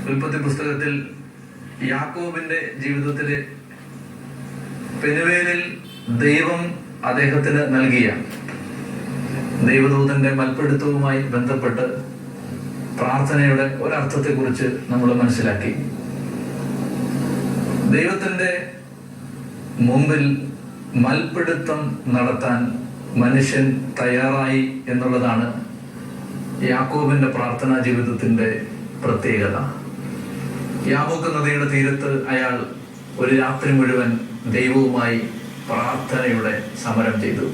ഉൽപ്പത്തി പുസ്തകത്തിൽ യാക്കോബിന്റെ ജീവിതത്തില് പെനുവേലിൽ ദൈവം അദ്ദേഹത്തിന് നൽകിയ ദൈവദൂതന്റെ മൽപ്പിടുത്തവുമായി ബന്ധപ്പെട്ട് പ്രാർത്ഥനയുടെ ഒരർത്ഥത്തെ കുറിച്ച് നമ്മൾ മനസ്സിലാക്കി. ദൈവത്തിന്റെ മുമ്പിൽ മൽപ്പിടുത്തം നടത്താൻ മനുഷ്യൻ തയ്യാറായി എന്നുള്ളതാണ് യാക്കോബിന്റെ പ്രാർത്ഥനാ ജീവിതത്തിന്റെ പ്രത്യേകത. യാബോക്ക് നദിയുടെ തീരത്ത് അയാൾ ഒരു രാത്രി മുഴുവൻ ദൈവവുമായി പ്രാർത്ഥനയുടെ സമരം ചെയ്തു.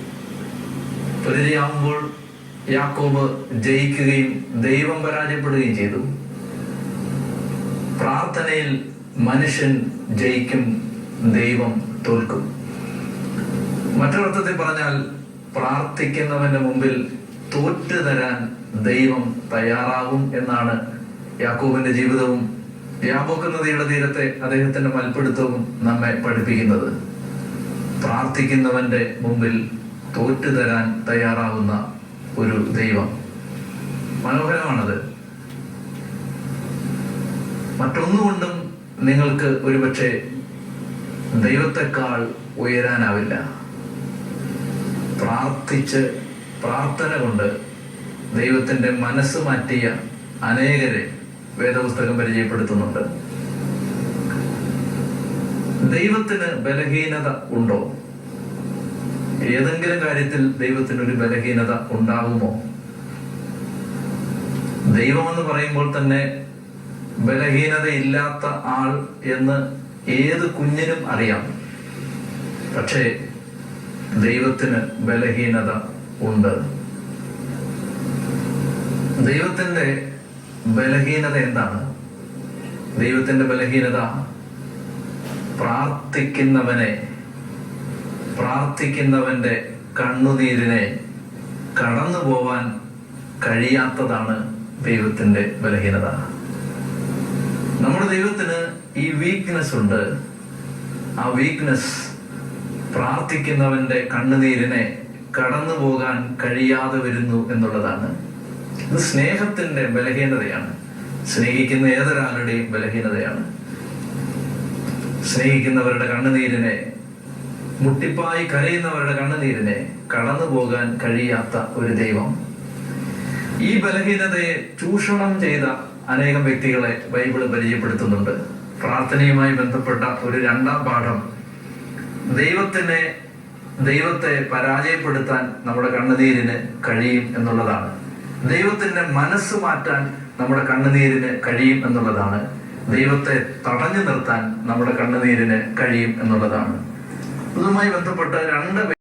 പുലരിയാവുമ്പോൾ യാക്കോബ് ജയിക്കുകയും ദൈവം പരാജയപ്പെടുകയും ചെയ്തു. പ്രാർത്ഥനയിൽ മനുഷ്യൻ ജയിക്കും, ദൈവം തോൽക്കും. മറ്റൊരർത്ഥത്തിൽ പറഞ്ഞാൽ പ്രാർത്ഥിക്കുന്നവന്റെ മുമ്പിൽ തോറ്റു തരാൻ ദൈവം തയ്യാറാകും എന്നാണ് യാക്കോബിന്റെ ജീവിതവും യാബോക്ക് നദിയുടെ തീരത്തെ അദ്ദേഹത്തിന്റെ മൽപ്പിടുത്തവും നമ്മെ പഠിപ്പിക്കുന്നത്. പ്രാർത്ഥിക്കുന്നവന്റെ മുമ്പിൽ തോറ്റു തരാൻ തയ്യാറാവുന്ന ഒരു ദൈവം. മനോഹരമാണത്. മറ്റൊന്നുകൊണ്ടും നിങ്ങൾക്ക് ഒരുപക്ഷെ ദൈവത്തെക്കാൾ ഉയരാനാവില്ല. പ്രാർത്ഥന കൊണ്ട് ദൈവത്തിന്റെ മനസ്സ് മാറ്റിയ അനേകരെ വേദപുസ്തകം പരിചയപ്പെടുത്തുന്നുണ്ട്. ദൈവത്തിന് ബലഹീനത ഉണ്ടോ? ഏതെങ്കിലും കാര്യത്തിൽ ദൈവത്തിനൊരു ബലഹീനത ഉണ്ടാകുമോ? ദൈവമെന്ന് പറയുമ്പോൾ തന്നെ ബലഹീനതയില്ലാത്ത ആൾ എന്ന് ഏത് കുഞ്ഞിനും അറിയാം. പക്ഷേ ദൈവത്തിന് ബലഹീനത ഉണ്ട്. ദൈവത്തിന്റെ ബലഹീനത എന്താണ്? ദൈവത്തിന്റെ ബലഹീനത പ്രാർത്ഥിക്കുന്നവന്റെ കണ്ണുനീരിനെ കടന്നു പോവാൻ കഴിയാത്തതാണ് ദൈവത്തിന്റെ ബലഹീനത. നമ്മുടെ ദൈവത്തിന് ഈ വീക്ക്നെസ് ഉണ്ട്. ആ വീക്ക്നെസ് പ്രാർത്ഥിക്കുന്നവന്റെ കണ്ണുനീരിനെ കടന്നു പോകാൻ കഴിയാതെ വരുന്നു എന്നുള്ളതാണ്. ഇത് സ്നേഹത്തിന്റെ ബലഹീനതയാണ്. സ്നേഹിക്കുന്ന ഏതൊരാളുടെയും ബലഹീനതയാണ്. സ്നേഹിക്കുന്നവരുടെ കണ്ണുനീരിനെ, മുട്ടിപ്പായി കരയുന്നവരുടെ കണ്ണുനീരിനെ കടന്നു പോകാൻ കഴിയാത്ത ഒരു ദൈവം. ഈ ബലഹീനതയെ ചൂഷണം ചെയ്ത അനേകം വ്യക്തികളെ ബൈബിള് പരിചയപ്പെടുത്തുന്നുണ്ട്. പ്രാർത്ഥനയുമായി ബന്ധപ്പെട്ട ഒരു രണ്ടാം പാഠം ദൈവത്തെ പരാജയപ്പെടുത്താൻ നമ്മുടെ കണ്ണുനീരിന് കഴിയും എന്നുള്ളതാണ്. ദൈവത്തിന്റെ മനസ്സ് മാറ്റാൻ നമ്മുടെ കണ്ണുനീരിന് കഴിയും എന്നുള്ളതാണ്. ദൈവത്തെ തടഞ്ഞു നിർത്താൻ നമ്മുടെ കണ്ണുനീരിന് കഴിയും എന്നുള്ളതാണ്. ഇതുമായി ബന്ധപ്പെട്ട രണ്ട്